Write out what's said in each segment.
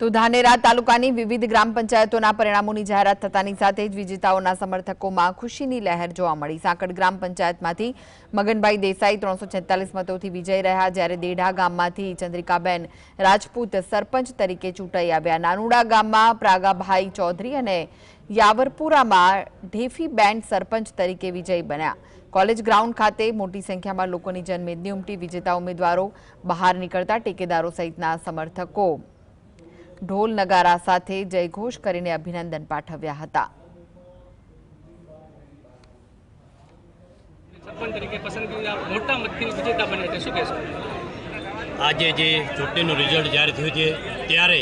તો ધાનેરા તાલુકાની વિવિધ ગ્રામ પંચાયતોના પરિણામોની જાહેરાત થતાની સાથે જ વિજેતાઓના સમર્થકોમાં ખુશીની લહેર જોવા મળી। સાંકડ ગ્રામ પંચાયતમાંથી મગનભાઈ દેસાઈ 346 મતોથી વિજય રહ્યા, જ્યારે દેઢા ગામમાંથી ચંદ્રિકાબેન રાજપૂત સરપંચ તરીકે ચૂંટાઈ આવ્યા। નાનુડા ગામમાં પ્રાગાભાઈ ચૌધરી અને યાવરપુરામાં ઢેફીબેન સરપંચ તરીકે વિજયી બન્યા। કોલેજ ગ્રાઉન્ડ ખાતે મોટી સંખ્યામાં લોકોની જનમેદની ઉમટી। વિજેતા ઉમેદવારો બહાર નીકળતા ટેકેદારો સહિતના સમર્થકો ઢોલ નગારા સાથે જયઘોષ કરીને અભિનંદન પાઠવ્યા હતા। આજે જે ચૂંટણીનું રિઝલ્ટ જાહેર થયું છે ત્યારે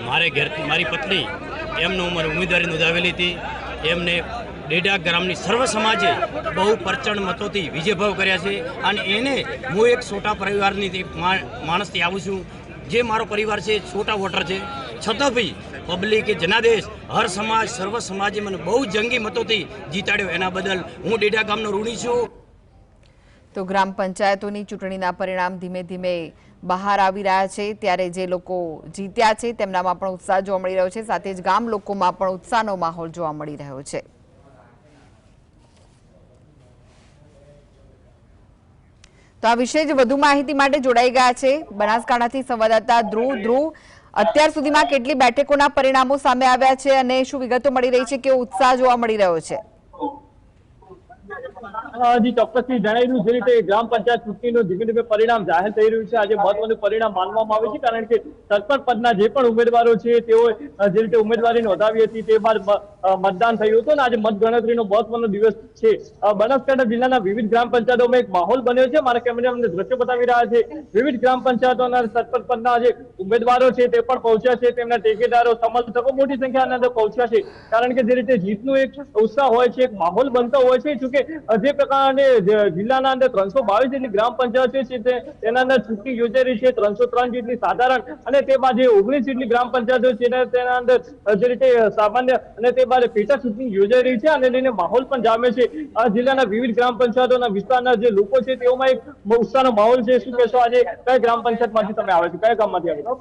મારી પત્ની એમનું ઉમેદવારી નોંધાવેલી હતી। એમને ડેડા ગ્રામની સર્વ સમાજે બહુ પ્રચંડ મતોથી વિજયભાવ કર્યા છે અને એને હું એક છોટા પરિવારની માણસથી આવું છું। જે મારો પરિવાર છે છોટા વોટર છે, છતાં બી પબ્લિકે જનાદેશ હર સમાજ સર્વ સમાજે મને બહુ જંગી મતોથી જીતાડ્યો, એના બદલ હું ડેડા ગામનો ઋણી છું। તો ગ્રામ પંચાયતોની ચૂંટણીના પરિણામ ધીમે ધીમે બહાર આવી રહ્યા છે, ત્યારે જે લોકો જીત્યા છે તેમનામાં પણ ઉત્સાહ જોવા મળી રહ્યો છે, સાથે જ ગામ લોકોમાં પણ ઉત્સાહનો માહોલ જોવા મળી રહ્યો છે। તો આ વિશે જ વધુ માહિતી માટે જોડાઈ ગયા છે બનાસકાંઠાથી સંવાદદાતા ધ્રુવ। અત્યાર સુધીમાં કેટલી બેઠકોના પરિણામો સામે આવ્યા છે અને શું વિગતો મળી રહી છે, કેવો ઉત્સાહ જોવા મળી રહ્યો છે? જી ચોક્કસથી જણાવ્યું જે રીતે ગ્રામ પંચાયત ચૂંટણીનું ધીમે ધીમે પરિણામ જાહેર થઈ રહ્યું છે। આજે મહત્વનું પરિણામ માનવામાં આવે છે, કારણ કે સરપંચ પદના જે પણ ઉમેદવારો છે તેઓ જે રીતે ઉમેદવારી નોંધાવી હતી તે બાદ મતદાન થયું હતું અને આજે મતગણતરીનો મહત્વનો દિવસ છે। બનાસકાંઠા જિલ્લાના વિવિધ ગ્રામ પંચાયતોમાં એક માહોલ બન્યો છે। મારા કેમેરામેન દ્રશ્યો બતાવી રહ્યા છે, વિવિધ ગ્રામ પંચાયતોના સરપંચ પદના જે ઉમેદવારો છે તે પણ પહોંચ્યા છે, તેમના ટેકેદારો સમર્થકો મોટી સંખ્યાના અંદર પહોંચ્યા છે, કારણ કે જે રીતે જીતનો એક ઉત્સાહ હોય છે, એક માહોલ બનતો હોય છે। જોકે જે પ્રકારે જિલ્લાના અંદર 322 જેટલી ગ્રામ પંચાયતો છે તેના અંદર ચૂંટણી યોજાઈ રહી છે, 303 જેટલી સાધારણ અને તે બાદ 19 જેટલી ગ્રામ પંચાયતો છે તેના અંદર જે રીતે સામાન્ય અને તે બાદ પેટા ચૂંટણી યોજાઈ રહી છે, અને લઈને માહોલ પણ જામે છે। આ જિલ્લાના વિવિધ ગ્રામ પંચાયતોના વિસ્તારના જે લોકો છે તેઓમાં એક ઉત્સાહનો માહોલ છે। શું કહેશો, આજે કઈ ગ્રામ પંચાયતમાંથી તમે આવે છો, કયા ગામમાંથી આવે છો?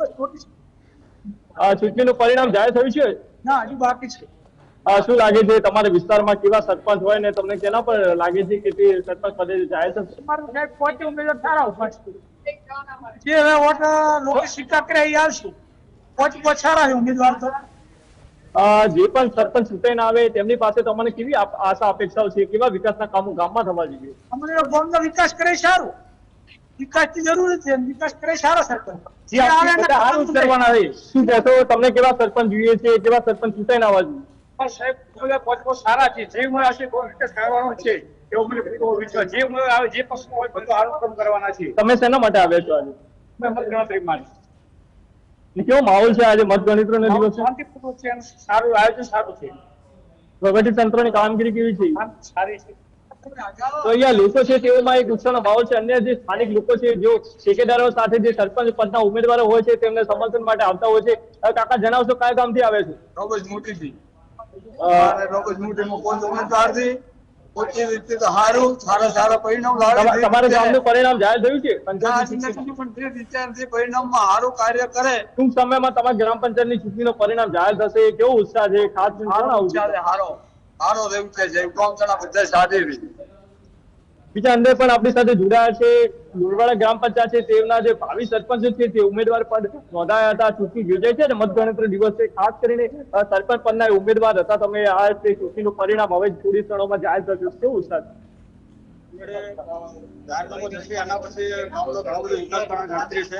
ચૂંટણીનું પરિણામ જાહેર થયું છે? ના, હજુ બાકી છે। શું લાગે છે તમારા વિસ્તારમાં કેવા સરપંચ હોય ને તમને કેના પર લાગે છે કે તે સરપંચ પદે જાહેર થશે? મારું સાહેબ 5 ઉમેદવાર સારા ઉભા છે, જે હવે વોટ લોકો સ્વીકાર કરે એ આવશે। 5 સારા છે ઉમેદવાર તો। જે પણ સરપંચ ચૂંટાઈને આવે તેમની પાસે તમને કેવી આશા અપેક્ષાઓ છે, કેવા વિકાસના કામો ગામમાં થવા જોઈએ? અમને ગામનો વિકાસ કરે સારો, વિકાસની જરૂર છે, વિકાસ કરે સારો સરપંચ જે સારું કરવાના છે। શું કહેશો, તમને કેવા સરપંચ જોઈએ છે, કેવા સરપંચ ચૂંટાઈને આવવા જોઈએ? સાહેબ 5 સારા છે, જે મળે હશે વિકાસ કરવાનો છે એવો મને વિશ્વાસ। જે મળે આવે જે પક્ષ હોય બધું સારું કામ કરવાના છે। તમે શેના માટે આવ્યા છો આજે? મતગણતરી માટે। કેવો માહોલ છે આજે મતગણતરીનો દિવસ? શાંતિપૂર્વક છે, સારું આયોજન સારું છે। વહીવટીતંત્રની કામગીરી કેવી છે? સારી છે। તો અહીંયા લોકો છે તેઓમાં એક ઉત્સાહનો માહોલ છે। અન્ય જે સ્થાનિક લોકો છે, જો ઠેકેદારો સાથે જે સરપંચ પદના ઉમેદવારો હોય છે તેમને સમર્થન માટે આવતા હોય છે। કાકા જણાવશો કયા ગામથી આવે છે? રોબજ મોટીથી રોબજ મોટીમાં કોઈ ઉમેદવાર થી ઓછી રીતે તો સારા પરિણામ લાવે। તમારા ગામનું પરિણામ જાહેર થયું છે? પણ જે વિચારથી પરિણામમાં સારું કાર્ય કરે ટૂંક સમયમાં તમારા ગ્રામ પંચાયતની ચૂંટણીનું પરિણામ જાહેર થશે, કેવો ઉત્સાહ છે? ખાસ સારો રહેવું છે, ગામ જણા બધા સાથે બીજા અંદર પણ આપણી સાથે જોડાયા છે। લુણવાડા ગ્રામ પંચાયત છે તેના જે ભાવિ સરપંચ છે તે ઉમેદવાર પદ નોંધાયા હતા, ચૂંટણી યોજાઈ છે અને મતગણતરી દિવસ છે। ખાસ કરીને સરપંચ પદના ઉમેદવાર હતા તમે। આ ચૂંટણીનું પરિણામ હવે થોડી ક્ષણોમાં જાહેર થશે, કેવું ઉત્સાહ? આના પછી ગામનો ઘણો બધો વિકાસ કરવાની ગણતરી છે,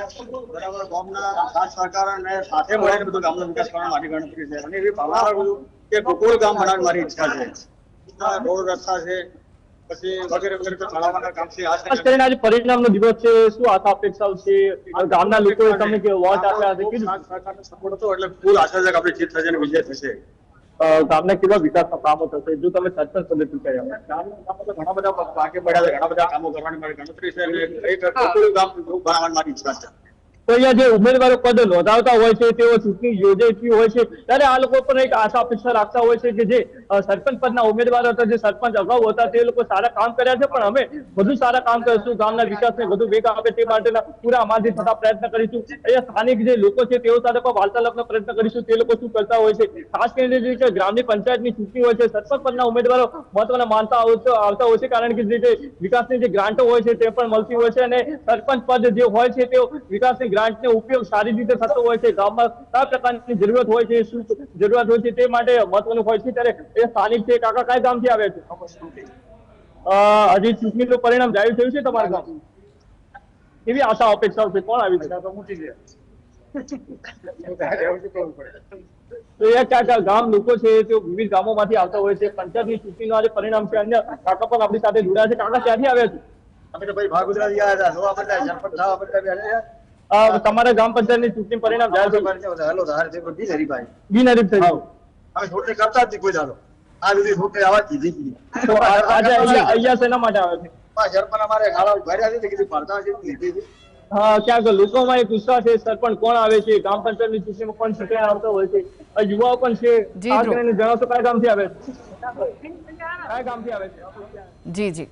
બરાબર। ગામના સાથ સહકાર અને સાથે મળીને બધું ગામનો વિકાસ કરવા મારી ગણતરી છે, અને એવી ભાવના કરું કે ગોકુળ ગામ બનાવવાની મારી ઈચ્છા છે। રોડ રસ્તા છે, પછી વગેરે વગેરે ચલાવવાના કામ છે। ખાસ કરીને આજે પરિણામનો દિવસ છે, શું આશા અપેક્ષાઓ છે? ગામના લોકોએ તમને કે વોટ આપ્યા છે, સરકારનો સપોર્ટ હતો એટલે ફૂલ આશા છે કે આપણી જીત થશે અને વિજય થશે। ગામના કેવા વિકાસના કામો થશે જો તમે સરપંચ પદે ચૂંટાઈ આવ્યા? ગામમાં તો ઘણા બધા બાકી પડ્યા છે, ઘણા બધા કામો કરવાની મારી ગણતરી છે, અને એક ગોકુળ ગામ બનાવવાની મારી ઈચ્છા છે। તો અહીંયા જે ઉમેદવારો પદ નોંધાવતા હોય છે તેઓ ચૂંટણી યોજાતી હોય છે ત્યારે આ લોકો પણ એક આશા અપેક્ષા રાખતા હોય છે કે જે સરપંચ પદના ઉમેદવારો હતા, જે સરપંચ અગાઉ હતા, તે લોકો સારા કામ કર્યા છે, પણ અમે વધુ સારા કામ કરીશું, ગામના વિકાસને વધુ વેગ આપે તે માટેના પૂરા અમારથી થતા પ્રયત્ન કરીશું। અહીંયા સ્થાનિક જે લોકો છે તેઓ સાથે પણ વાર્તાલાપનો પ્રયત્ન કરીશું, તે લોકો શું કરતા હોય છે। ખાસ કરીને જે ગ્રામની પંચાયતની ચૂંટણી હોય છે, સરપંચ પદના ઉમેદવારો મહત્વના માનતા આવતા હોય છે, કારણ કે જે વિકાસની જે ગ્રાન્ટો હોય છે તે પણ મળતી હોય છે અને સરપંચ પદ જે હોય છે તેઓ વિકાસની ગ્રાન્ટનો ઉપયોગ સારી રીતે થતો હોય છે। ગામમાં કયા પ્રકારની જરૂરિયાત હોય છે, શું જરૂરિયાત હોય છે તે માટે મહત્વનું હોય છે। ત્યારે એ સ્થાનિક છે, કાકા કયા ગામથી આવે છે? હજી ચૂંટણીનું પરિણામ જાહેર થયું છે તમારા ગામ? કેવી આશા અપેક્ષાઓ છે? કોણ આવી છે? તો એ ક્યાં ગામ લોકો છે તેઓ વિવિધ ગામોમાંથી આવતા હોય છે। પંચાયતની ચૂંટણીનું આજે પરિણામ છે, અન્ય કાકા પણ આપણી સાથે જોડાયા છે। કાકા ક્યાંથી આવ્યા છે? અમે તો ભાઈ ભાગોદરાથી આવ્યા હતા, જોવા પડતા સરપંચ થવા પડતા તમારા ગ્રામ પંચાયતની ચૂંટણી પરિણામ જાહેર થયું? હેલો ધાર છે બધી હરીભાઈ બિનહરીફ થયું? અમે છોટે કરતા જ નહીં કોઈ દાડો, આ બધી છોટે આવા કીધી તો આજે અહીંયા શેના માટે આવે છે? સરપંચ અમારે ગાળા ભર્યા છે કીધું ભરતા છે લીધી છે। હા, ક્યાંક લોકોમાં એક ઉત્સાહ છે, સરપંચ કોણ આવે છે, ગ્રામ પંચાયતની ચૂંટણીમાં કોણ ચૂંટાઈ આવતા હોય છે, યુવાઓ પણ છે। ખાસ કરીને જણાવશો કયા ગામથી આવે છે? કયા ગામથી આવે છે?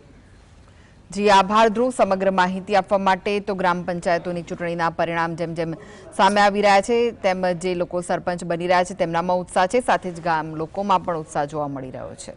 જી આભાર ધ્રુવ સમગ્ર માહિતી આપવા માટે। તો ગ્રામ પંચાયતોની ચૂંટણીના પરિણામ જેમ જેમ સામે આવી રહ્યા છે તેમ જે લોકો સરપંચ બની રહ્યા છે તેમનામાં ઉત્સાહ છે, સાથે જ ગામ લોકોમાં પણ ઉત્સાહ જોવા મળી રહ્યો છે।